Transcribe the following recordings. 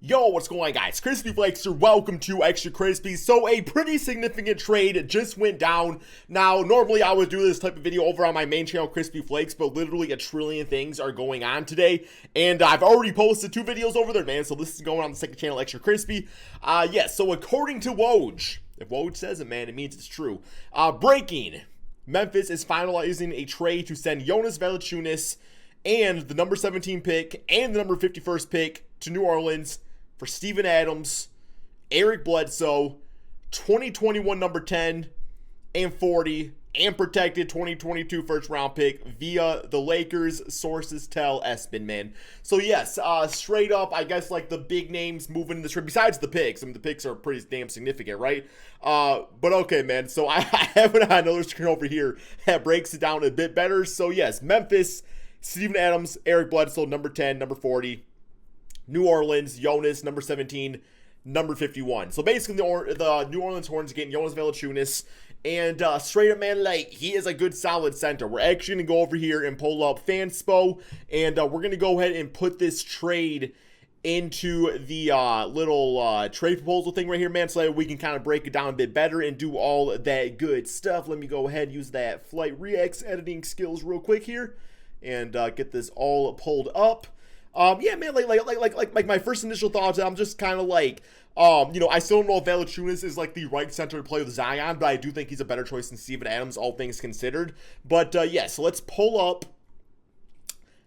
Yo, what's going on, guys? Crispy Flakes here. Welcome to Extra Crispy. So a pretty significant trade just went down. Now, normally I would do this type of video over on my main channel, Crispy Flakes, but literally a trillion things are going on today. And I've already posted 2 videos over there, man. So this is going on the second channel, Extra Crispy. Yes, so according to Woj, if Woj says it, man, it means it's true. Breaking. Memphis is finalizing a trade to send Jonas Valanciunas and the number 17 pick and the number 51st pick to New Orleans for Steven Adams, Eric Bledsoe, 2021 number 10 and 40, and protected 2022 first round pick via the Lakers, sources tell ESPN, man. So yes, straight up, I guess like the big names moving in this trade, besides the picks. I mean, the picks are pretty damn significant, right? But okay, man, so I have it on another screen over here that breaks it down a bit better. So yes, Memphis, Steven Adams, Eric Bledsoe, number 10, number 40. New Orleans, Jonas, number 17, number 51. So basically, the New Orleans Hornets getting Jonas Valanciunas. And straight up, man, like, he is a good, solid center. We're actually going to go over here and pull up Fanspo. And we're going to go ahead and put this trade into the little trade proposal thing right here, man, so that we can kind of break it down a bit better and do all that good stuff. Let me go ahead and use that Flight Reacts editing skills real quick here and get this all pulled up. Yeah, man, like my first initial thoughts, I'm just kind of like, I still don't know if Valanciunas is like the right center to play with Zion, but I do think he's a better choice than Steven Adams, all things considered. But, yeah, so let's pull up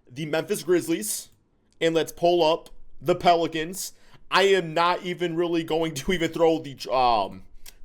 the Memphis Grizzlies, and let's pull up the Pelicans. I am not even really going to even throw the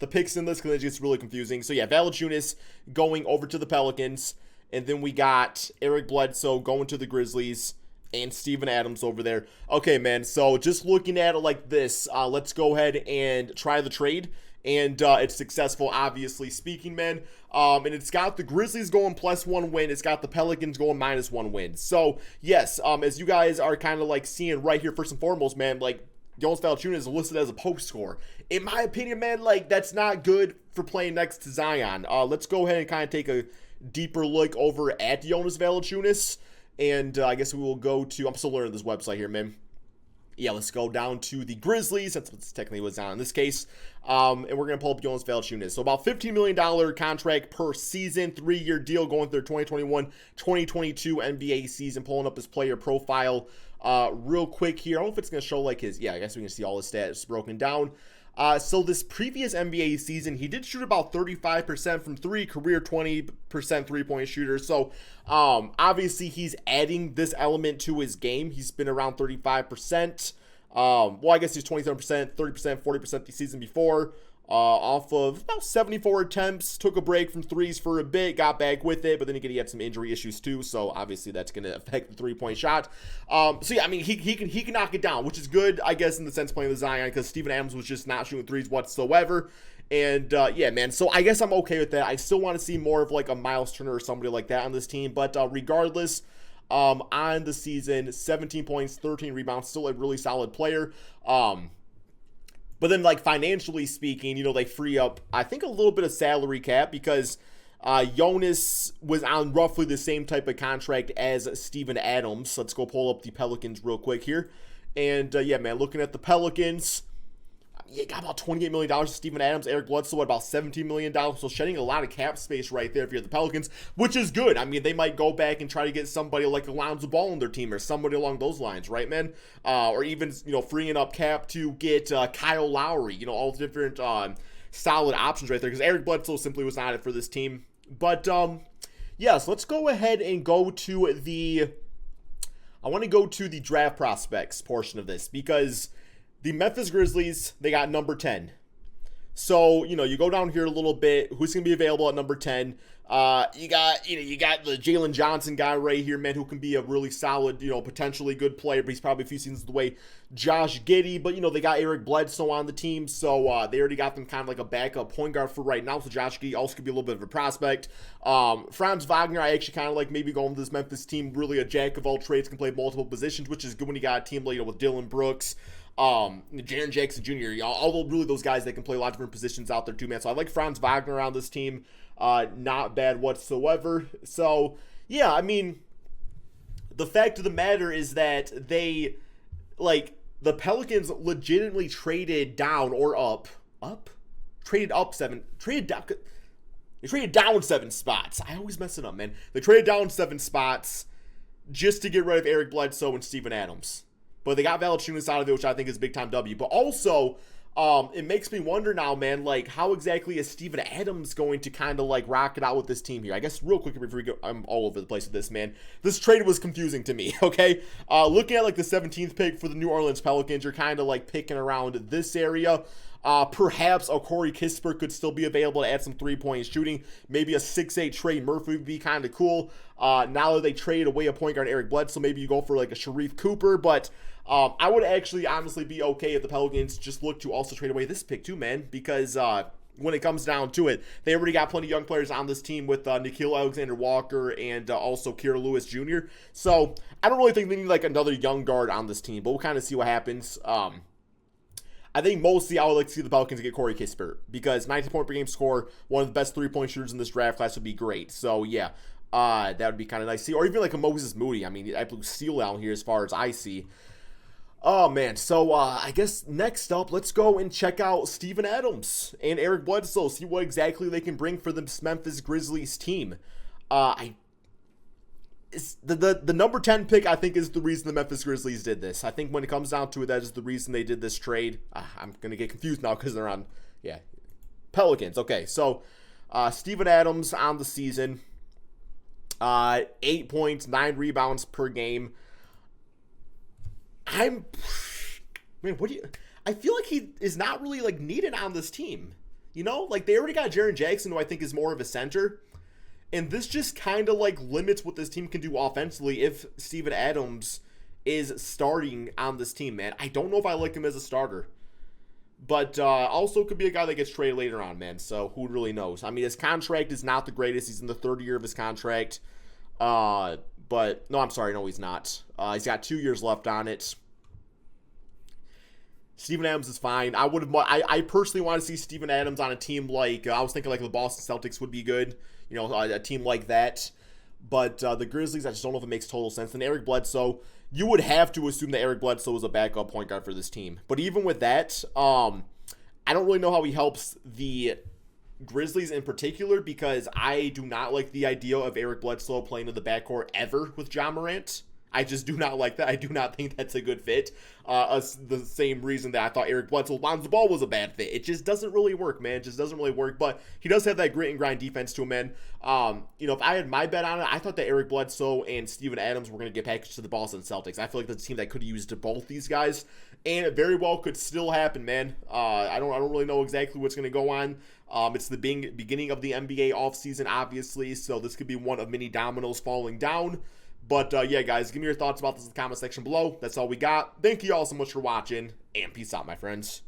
picks in this because it gets really confusing. So, yeah, Valanciunas going over to the Pelicans, and then we got Eric Bledsoe going to the Grizzlies, and Steven Adams over there. Okay, man, so just looking at it like this, let's go ahead and try the trade. And it's successful, obviously speaking, man. And it's got the Grizzlies going +1 win. It's got the Pelicans going -1 win. So, yes, as you guys are kind of like seeing right here, first and foremost, man, like, Jonas Valanciunas is listed as a post scorer. In my opinion, man, like, that's not good for playing next to Zion. Let's go ahead and kind of take a deeper look over at Jonas Valanciunas. And I guess we will go to, I'm still learning this website here, man. Yeah, let's go down to the Grizzlies. That's what technically was on in this case. And we're going to pull up Jonas Valanciunas. So about $15 million contract per season, 3-year deal going through 2021-2022 NBA season. Pulling up his player profile real quick here. I don't know if it's going to show like his, yeah, I guess we can see all his stats broken down. So this previous NBA season, he did shoot about 35% from 3, career 20% 3-point shooter. So, obviously he's adding this element to his game. He's been around 35%. Well, I guess he's 27%, 30%, 40% the season before. Off of about 74 attempts, took a break from threes for a bit, got back with it, but then again, he had some injury issues too, so obviously that's going to affect the 3-point shot. So yeah, I mean, he can knock it down, which is good, I guess, in the sense playing with Zion, because Steven Adams was just not shooting threes whatsoever. And yeah, man, so I guess I'm okay with that. I still want to see more of like a Miles Turner or somebody like that on this team, but regardless, on the season, 17 points, 13 rebounds, still a really solid player. But then, like, financially speaking, they free up, I think, a little bit of salary cap because Jonas was on roughly the same type of contract as Steven Adams. Let's go pull up the Pelicans real quick here. And, yeah, man, looking at the Pelicans, you got about $28 million to Steven Adams. Eric Bledsoe at about $17 million. So shedding a lot of cap space right there if you're the Pelicans, which is good. I mean, they might go back and try to get somebody like Alonzo Ball on their team or somebody along those lines, right, man? Or even, freeing up cap to get Kyle Lowry, all different solid options right there. Because Eric Bledsoe simply was not it for this team. But, yes, let's go ahead and go to the... I want to go to the draft prospects portion of this because... the Memphis Grizzlies, they got number 10. So, you go down here a little bit. Who's going to be available at number 10? You got the Jalen Johnson guy right here, man, who can be a really solid, potentially good player, but he's probably a few seasons away. Josh Giddey, but, they got Eric Bledsoe on the team, so they already got them kind of like a backup point guard for right now, so Josh Giddey also could be a little bit of a prospect. Franz Wagner, I actually kind of like maybe going to this Memphis team, really a jack of all trades, can play multiple positions, which is good when you got a team like, with Dylan Brooks, Jaren Jackson Jr., all really those guys that can play a lot of different positions out there too, man. So I like Franz Wagner on this team. Not bad whatsoever. So, yeah, I mean, the fact of the matter is that they, like, the Pelicans legitimately traded down or up, traded up seven, traded down. They traded down 7 spots. I always mess it up, man. They traded down 7 spots just to get rid of Eric Bledsoe and Steven Adams. But they got Valanciunas out of it, which I think is a big-time W. But also, it makes me wonder now, man, like, how exactly is Steven Adams going to kind of, like, rock it out with this team here? I guess real quick before we go, I'm all over the place with this, man. This trade was confusing to me, okay? Looking at, like, the 17th pick for the New Orleans Pelicans, you're kind of, like, picking around this area. Perhaps a Corey Kispert could still be available to add some three-point shooting. Maybe a 6'8" Trey Murphy would be kind of cool. Now that they trade away a point guard Eric Bledsoe, maybe you go for like a Sharif Cooper. But I would actually honestly be okay if the Pelicans just look to also trade away this pick too, man. Because when it comes down to it, they already got plenty of young players on this team with Nickeil Alexander-Walker and also Kira Lewis Jr. So I don't really think they need like another young guard on this team. But we'll kind of see what happens. I think mostly I would like to see the Pelicans get Corey Kispert because 19-point per game score, one of the best three-point shooters in this draft class would be great. So, yeah, that would be kind of nice to see. Or even like a Moses Moody. I mean, I blew steal out here as far as I see. Oh, man. So, I guess next up, let's go and check out Steven Adams and Eric Bledsoe. See what exactly they can bring for the Memphis Grizzlies team. The number 10 pick, I think, is the reason the Memphis Grizzlies did this. I think when it comes down to it, that is the reason they did this trade. I'm going to get confused now because they're on, Pelicans. Okay, so Steven Adams on the season, 8 points, 9 rebounds per game. I feel like he is not really, like, needed on this team. You know, like, they already got Jaren Jackson, who I think is more of a center. And this just kind of, like, limits what this team can do offensively if Steven Adams is starting on this team, man. I don't know if I like him as a starter. But also could be a guy that gets traded later on, man. So who really knows? I mean, his contract is not the greatest. He's in the third year of his contract. But, no, I'm sorry. No, he's not. He's got 2 years left on it. Steven Adams is fine. I personally want to see Steven Adams on a team like, I was thinking like the Boston Celtics would be good. You know, a team like that. But the Grizzlies, I just don't know if it makes total sense. And Eric Bledsoe, you would have to assume that Eric Bledsoe is a backup point guard for this team. But even with that, I don't really know how he helps the Grizzlies in particular because I do not like the idea of Eric Bledsoe playing in the backcourt ever with Ja Morant. I just do not like that. I do not think that's a good fit. The same reason that I thought Eric Bledsoe Lonzo Ball was a bad fit. It just doesn't really work, man. It just doesn't really work. But he does have that grit and grind defense to him, man. You know, if I had my bet on it, I thought that Eric Bledsoe and Steven Adams were going to get packaged to the Boston Celtics. I feel like that's a team that could have used both these guys, and it very well could still happen, man. I don't really know exactly what's going to go on. It's the beginning of the NBA offseason, obviously, so this could be one of many dominoes falling down. But, yeah, guys, give me your thoughts about this in the comment section below. That's all we got. Thank you all so much for watching, and peace out, my friends.